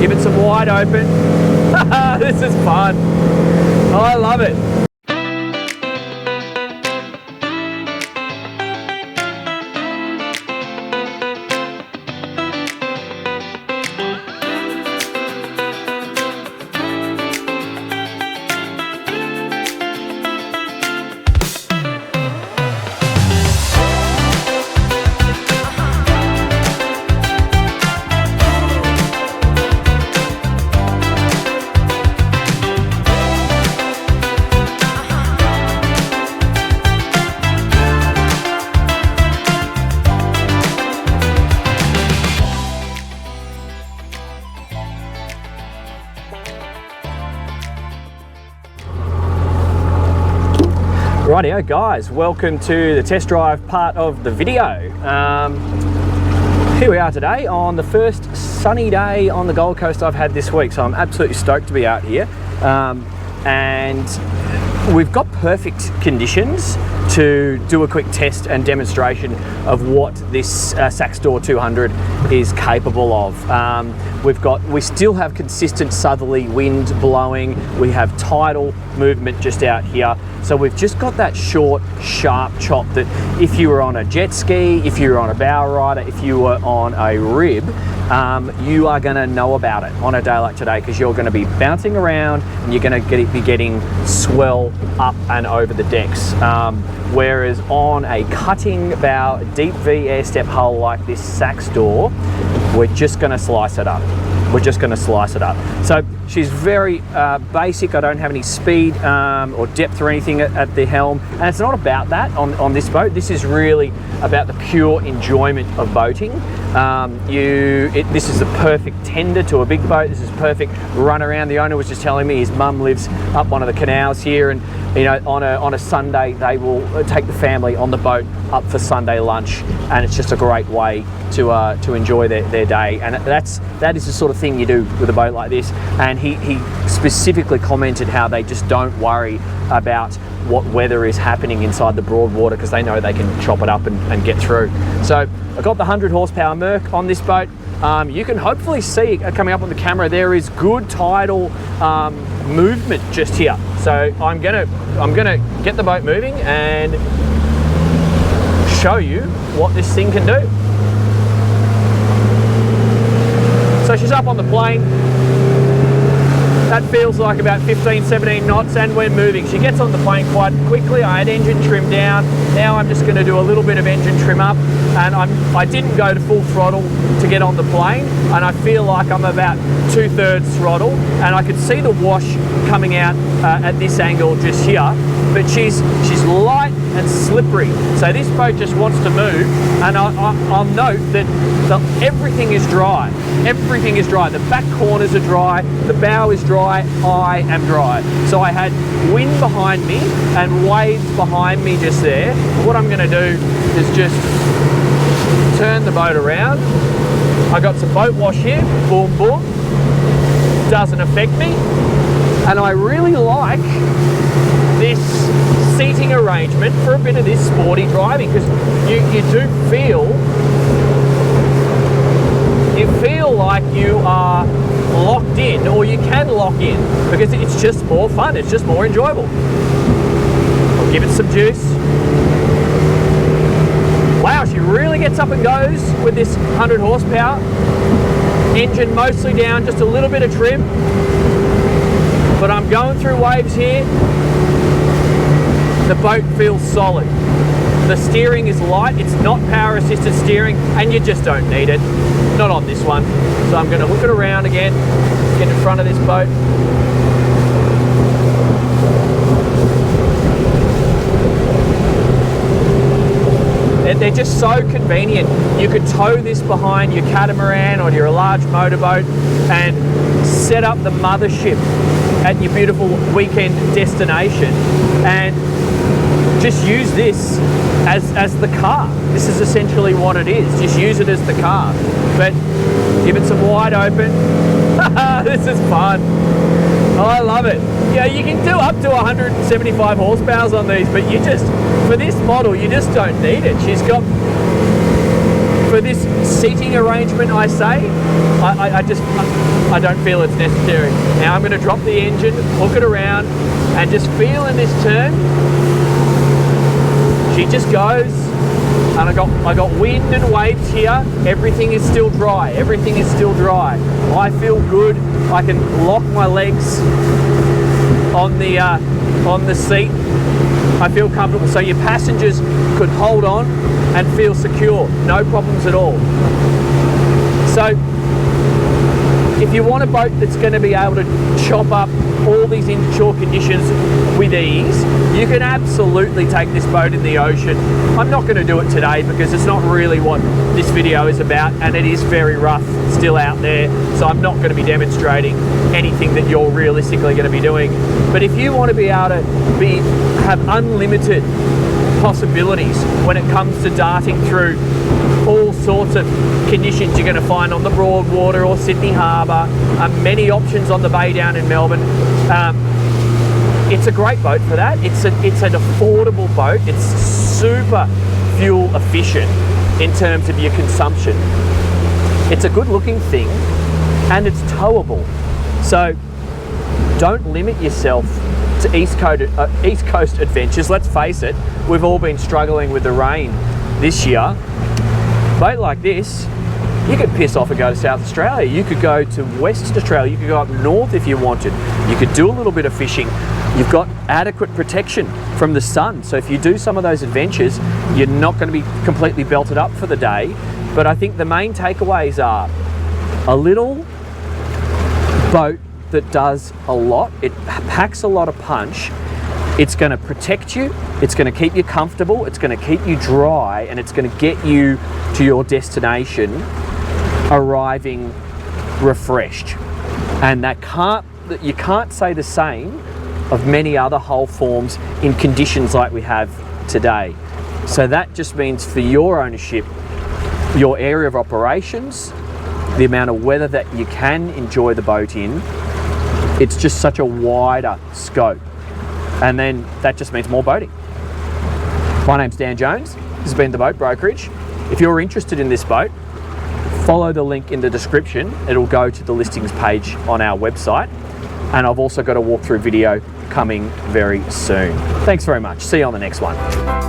Give it some wide open. This is fun. Oh, I love it. Rightio guys, welcome to the test drive part of the video. Here we are today on the first sunny day on the Gold Coast I've had this week, so I'm absolutely stoked to be out here. And we've got perfect conditions to do a quick test and demonstration of what this Saxdor 200 is capable of. We still have consistent southerly wind blowing. We have tidal movement just out here. So we've just got that short, sharp chop that if you were on a jet ski, if you were on a bow rider, if you were on a rib, you are going to know about it on a day like today, because you're going to be bouncing around and you're going to be getting swell up and over the decks. Whereas on a cutting bow, deep V air step hull like this Saxdor, we're just going to slice it up. We're just going to slice it up. So she's very basic. I don't have any speed or depth or anything at the helm, and it's not about that on this boat. This is really about the pure enjoyment of boating. This is the perfect tender to a big boat. This is perfect run around. The owner was just telling me his mum lives up one of the canals here, and you know, on a Sunday they will take the family on the boat up for Sunday lunch, and it's just a great way to enjoy their day. And that is the sort of thing you do with a boat like this. And he specifically commented how they just don't worry about what weather is happening inside the Broadwater, because they know they can chop it up and get through. So I've got the 100 horsepower Merc on this boat. You can hopefully see coming up on the camera, there is good tidal movement just here. So I'm gonna get the boat moving and show you what this thing can do. So she's up on the plane. That feels like about 15, 17 knots, and we're moving. She gets on the plane quite quickly. I had engine trim down. Now I'm just going to do a little bit of engine trim up, and I didn't go to full throttle to get on the plane, and I feel like I'm about 2/3 throttle, and I could see the wash coming out at this angle just here, but she's light and slippery. So this boat just wants to move, and I'll note that everything is dry. Everything is dry. The back corners are dry, the bow is dry, I am dry. So I had wind behind me and waves behind me just there. What I'm going to do is just turn the boat around. I got some boat wash here, boom, boom. Doesn't affect me. And I really like this seating arrangement for a bit of this sporty driving, because you do feel like you are locked in, or you can lock in, because it's just more fun, it's just more enjoyable. I'll give it some juice. Wow, she really gets up and goes with this 100 horsepower. Engine mostly down, just a little bit of trim, but I'm going through waves here. The boat feels solid. The steering is light, it's not power assisted steering, and you just don't need it. Not on this one. So I'm going to hook it around again, get in front of this boat. They're just so convenient. You could tow this behind your catamaran or your large motorboat and set up the mothership at your beautiful weekend destination and just use this as the car. This is essentially what it is. Just use it as the car. But give it some wide open. This is fun. Oh, I love it. Yeah, you can do up to 175 horsepower on these, but for this model, you just don't need it. She's got For this seating arrangement, I say, I don't feel it's necessary. Now I'm going to drop the engine, hook it around, and just feel in this turn. She just goes, and I got wind and waves here. Everything is still dry. Everything is still dry. I feel good. I can lock my legs on the seat. I feel comfortable. So your passengers could hold on and feel secure. No problems at all. So if you want a boat that's going to be able to chop up all these inshore conditions with ease, you can absolutely take this boat in the ocean. I'm not going to do it today because it's not really what this video is about, and it is very rough still out there, so I'm not going to be demonstrating anything that you're realistically going to be doing. But if you want to be able to have unlimited possibilities when it comes to darting through all sorts of conditions you're going to find on the Broadwater or Sydney Harbour, many options on the bay down in Melbourne. It's a great boat for that. It's an affordable boat. It's super fuel efficient in terms of your consumption. It's a good looking thing and it's towable. So don't limit yourself to East Coast adventures. Let's face it, we've all been struggling with the rain this year. A boat like this, you could piss off and go to South Australia. You could go to Western Australia. You could go up north if you wanted. You could do a little bit of fishing. You've got adequate protection from the sun. So if you do some of those adventures, you're not going to be completely belted up for the day. But I think the main takeaways are a little boat that does a lot. It packs a lot of punch. It's going to protect you. It's going to keep you comfortable. It's going to keep you dry, and it's going to get you to your destination arriving refreshed. And you can't say the same of many other hull forms in conditions like we have today. So that just means for your ownership, your area of operations, the amount of weather that you can enjoy the boat in, it's just such a wider scope. And then that just means more boating. My name's Dan Jones. This has been The Boat Brokerage. If you're interested in this boat, follow the link in the description. It'll go to the listings page on our website. And I've also got a walkthrough video coming very soon. Thanks very much. See you on the next one.